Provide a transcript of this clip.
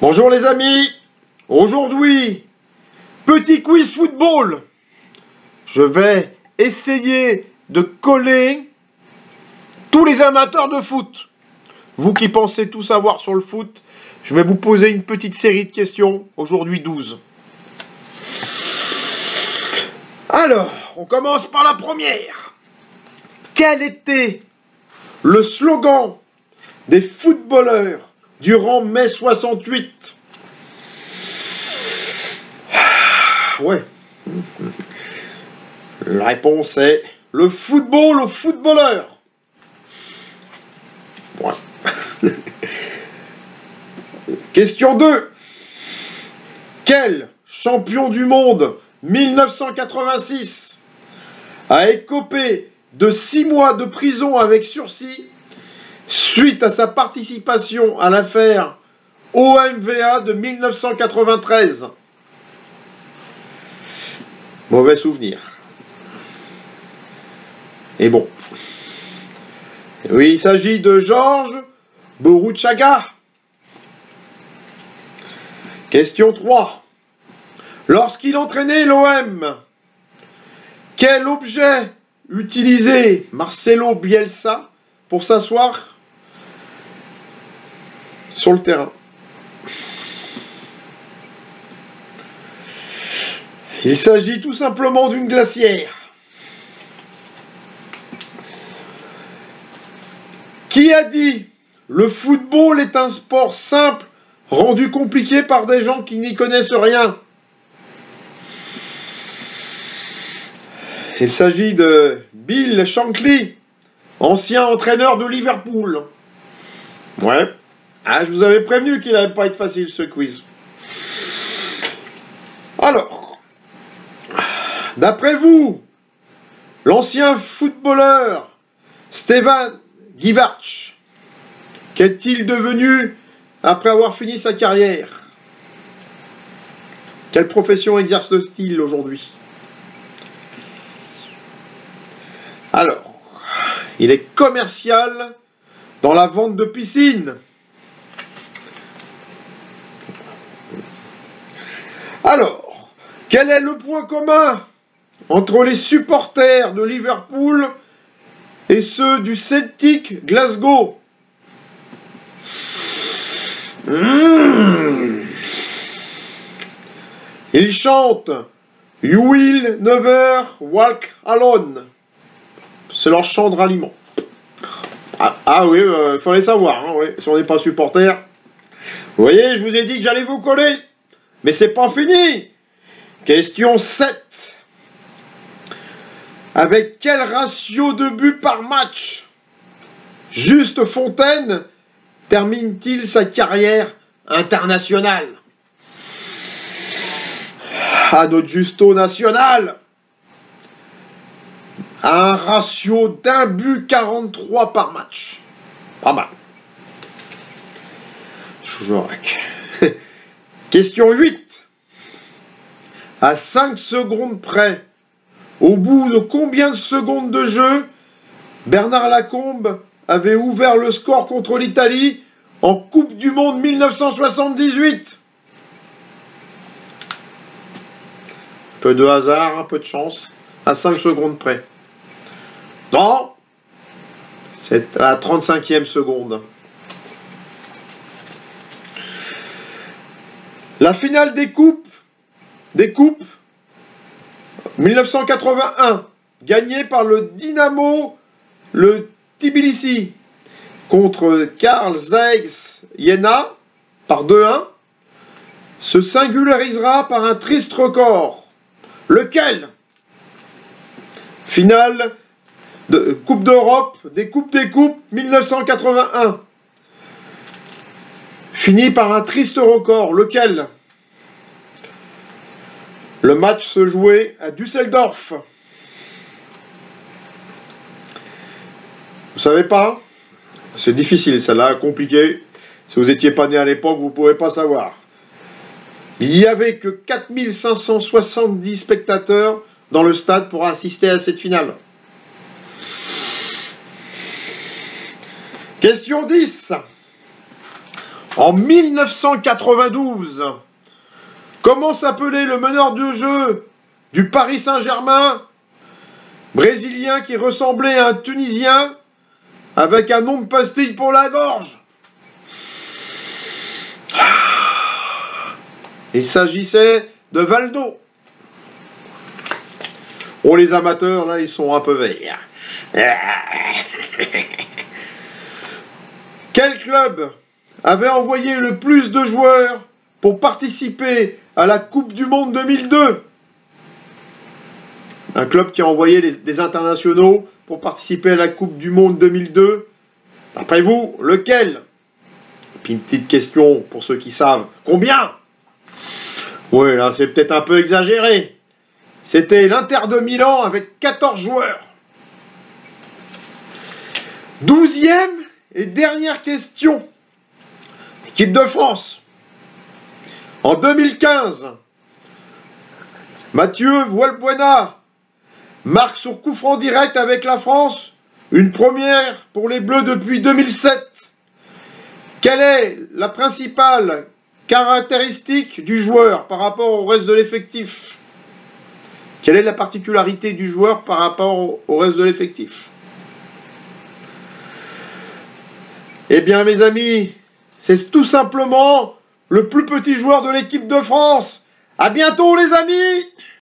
Bonjour les amis, aujourd'hui, petit quiz football. Je vais essayer de coller tous les amateurs de foot. Vous qui pensez tout savoir sur le foot, je vais vous poser une petite série de questions, aujourd'hui 12. Alors, on commence par la première. Quel était le slogan des footballeurs durant mai 68? Ouais. La réponse est le football aux footballeurs. Ouais. Question 2. Quel champion du monde 1986 a écopé de 6 mois de prison avec sursis suite à sa participation à l'affaire OMVA de 1993. Mauvais souvenir. Et bon. Oui, il s'agit de Georges Boruchaga. Question 3. Lorsqu'il entraînait l'OM, quel objet utilisait Marcelo Bielsa pour s'asseoir sur le terrain? Il s'agit tout simplement d'une glacière. Qui a dit « Le football est un sport simple, rendu compliqué par des gens qui n'y connaissent rien ». Il s'agit de Bill Shankly, ancien entraîneur de Liverpool. Ouais. Ah, je vous avais prévenu qu'il n'allait pas être facile ce quiz. Alors, d'après vous, l'ancien footballeur Stevan Givarch, qu'est-il devenu après avoir fini sa carrière? Quelle profession exerce-t-il aujourd'hui? Alors, il est commercial dans la vente de piscines. Alors, quel est le point commun entre les supporters de Liverpool et ceux du Celtic Glasgow? Ils chantent « You will never walk alone ». C'est leur chant de ralliement. Ah oui, il fallait savoir, hein, oui, si on n'est pas supporter. Vous voyez, je vous ai dit que j'allais vous coller. Mais c'est pas fini. Question 7. Avec quel ratio de buts par match Juste Fontaine termine-t-il sa carrière internationale? À notre Justo national, un ratio d'un but 43 par match. Pas mal. Je joue avec. Question 8. À 5 secondes près, au bout de combien de secondes de jeu, Bernard Lacombe avait ouvert le score contre l'Italie en Coupe du Monde 1978? Un peu de hasard, un peu de chance. À 5 secondes près. Non, c'est à la 35e seconde. La finale des coupes 1981, gagnée par le Dynamo le Tbilissi contre Carl Zeiss Jena par 2-1, se singularisera par un triste record. Lequel? Finale de Coupe d'Europe, des Coupes 1981. Fini par un triste record. Lequel? Le match se jouait à Düsseldorf. Vous savez pas? C'est difficile, celle-là, compliqué. Si vous n'étiez pas né à l'époque, vous ne pouvez pas savoir. Il n'y avait que 4570 spectateurs dans le stade pour assister à cette finale. Question 10. En 1992, comment s'appelait le meneur de jeu du Paris Saint-Germain, brésilien qui ressemblait à un Tunisien avec un nom de pastille pour la gorge? Il s'agissait de Valdo. Oh, les amateurs, là, ils sont un peu verts. Quel club avait envoyé le plus de joueurs pour participer à la Coupe du Monde 2002? Un club qui a envoyé des internationaux pour participer à la Coupe du Monde 2002. D'après vous, lequel? Et puis une petite question pour ceux qui savent. Combien? Oui, là, c'est peut-être un peu exagéré. C'était l'Inter de Milan avec 14 joueurs. 12e et dernière question. Équipe de France. En 2015, Mathieu Valbuena marque sur coup franc direct avec la France, une première pour les Bleus depuis 2007. Quelle est la principale caractéristique du joueur par rapport au reste de l'effectif? Quelle est la particularité du joueur par rapport au reste de l'effectif? Eh bien, mes amis, c'est tout simplement le plus petit joueur de l'équipe de France. À bientôt, les amis!